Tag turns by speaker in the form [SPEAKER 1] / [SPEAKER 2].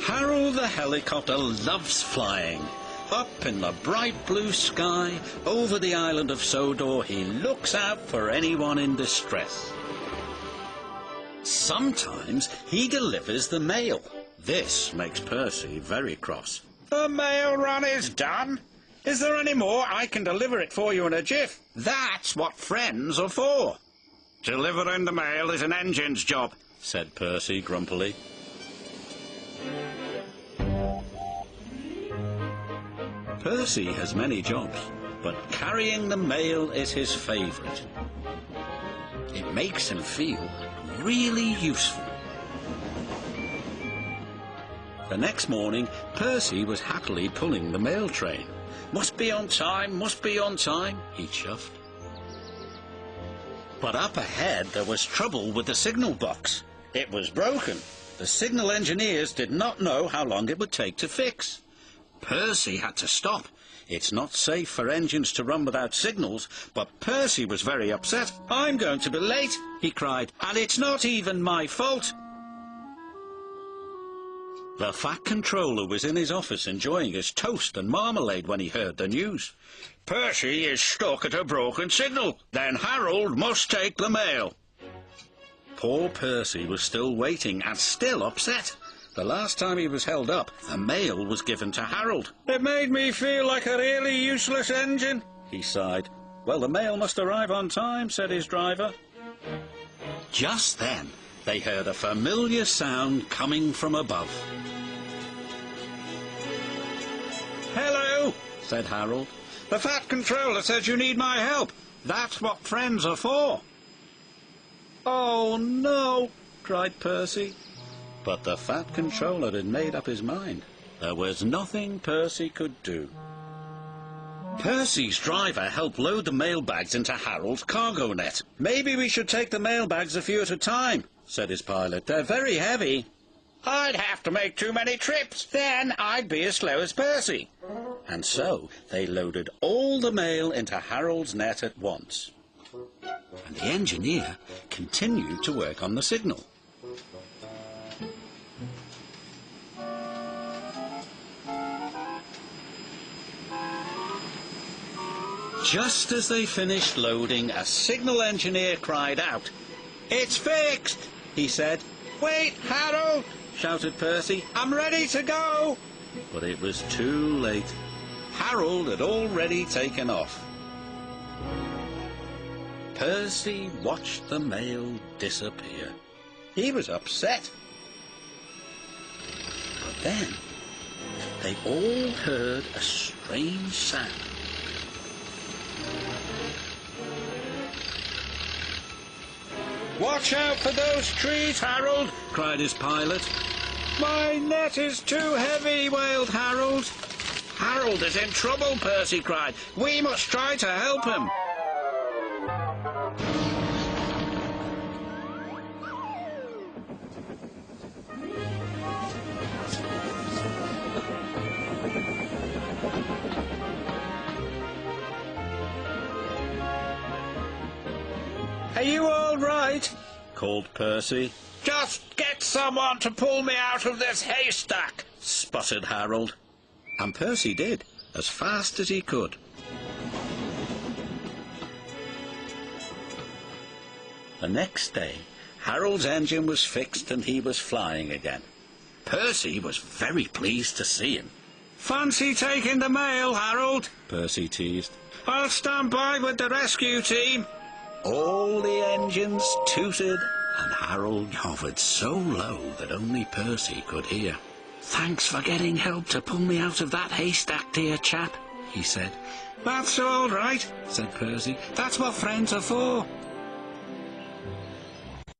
[SPEAKER 1] Harold the helicopter loves flying. Up in the bright blue sky, over the island of Sodor, he looks out for anyone in distress. Sometimes he delivers the mail. This makes Percy very cross.
[SPEAKER 2] The mail run is done. Is there any more? I can deliver it for you in a jiff. That's what friends are for. Delivering the mail is an engine's job,
[SPEAKER 1] said Percy grumpily. Percy has many jobs, but carrying the mail is his favourite. It makes him feel really useful. The next morning, Percy was happily pulling the mail train. Must be on time, he chuffed. But up ahead there was trouble with the signal box. It was broken. The signal engineers did not know how long it would take to fix. Percy had to stop. It's not safe for engines to run without signals, but Percy was very upset. "I'm going to be late," he cried, "and it's not even my fault." The Fat Controller was in his office enjoying his toast and marmalade when he heard the news.
[SPEAKER 2] "Percy is stuck at a broken signal. Then Harold must take the mail."
[SPEAKER 1] Poor Percy was still waiting and still upset. The last time he was held up, the mail was given to Harold.
[SPEAKER 2] "It made me feel like a really useless engine,"
[SPEAKER 1] he sighed. "Well, the mail must arrive on time," said his driver. Just then, they heard a familiar sound coming from above.
[SPEAKER 2] "Hello,"
[SPEAKER 1] said Harold.
[SPEAKER 2] "The Fat Controller says you need my help. That's what friends are for."
[SPEAKER 1] "Oh, no," cried Percy. But the Fat Controller had made up his mind. There was nothing Percy could do. Percy's driver helped load the mail bags into Harold's cargo net. "Maybe we should take the mail bags a few at a time," said his pilot. "They're very heavy."
[SPEAKER 2] "I'd have to make too many trips. Then I'd be as slow as Percy."
[SPEAKER 1] And so they loaded all the mail into Harold's net at once. And the engineer continued to work on the signal. Just as they finished loading, a signal engineer cried out.
[SPEAKER 2] "It's fixed,"
[SPEAKER 1] he said.
[SPEAKER 2] "Wait, Harold,"
[SPEAKER 1] shouted Percy.
[SPEAKER 2] "I'm ready to go."
[SPEAKER 1] But it was too late. Harold had already taken off. Percy watched the mail disappear. He was upset. But then they all heard a strange sound.
[SPEAKER 2] "Watch out for those trees, Harold,"
[SPEAKER 1] cried his pilot.
[SPEAKER 2] "My net is too heavy," wailed Harold.
[SPEAKER 1] "Harold is in trouble," Percy cried. "We must try to help him."
[SPEAKER 2] "Are you all right?"
[SPEAKER 1] called Percy.
[SPEAKER 2] "Just get someone to pull me out of this haystack,"
[SPEAKER 1] sputtered Harold. And Percy did, as fast as he could. The next day, Harold's engine was fixed and he was flying again. Percy was very pleased to see him.
[SPEAKER 2] "Fancy taking the mail, Harold?"
[SPEAKER 1] Percy teased.
[SPEAKER 2] "I'll stand by with the rescue team."
[SPEAKER 1] All the engines tooted, and Harold hovered so low that only Percy could hear. "Thanks for getting help to pull me out of that haystack, dear chap," he said.
[SPEAKER 2] "That's all right,"
[SPEAKER 1] said Percy. "That's what friends are for."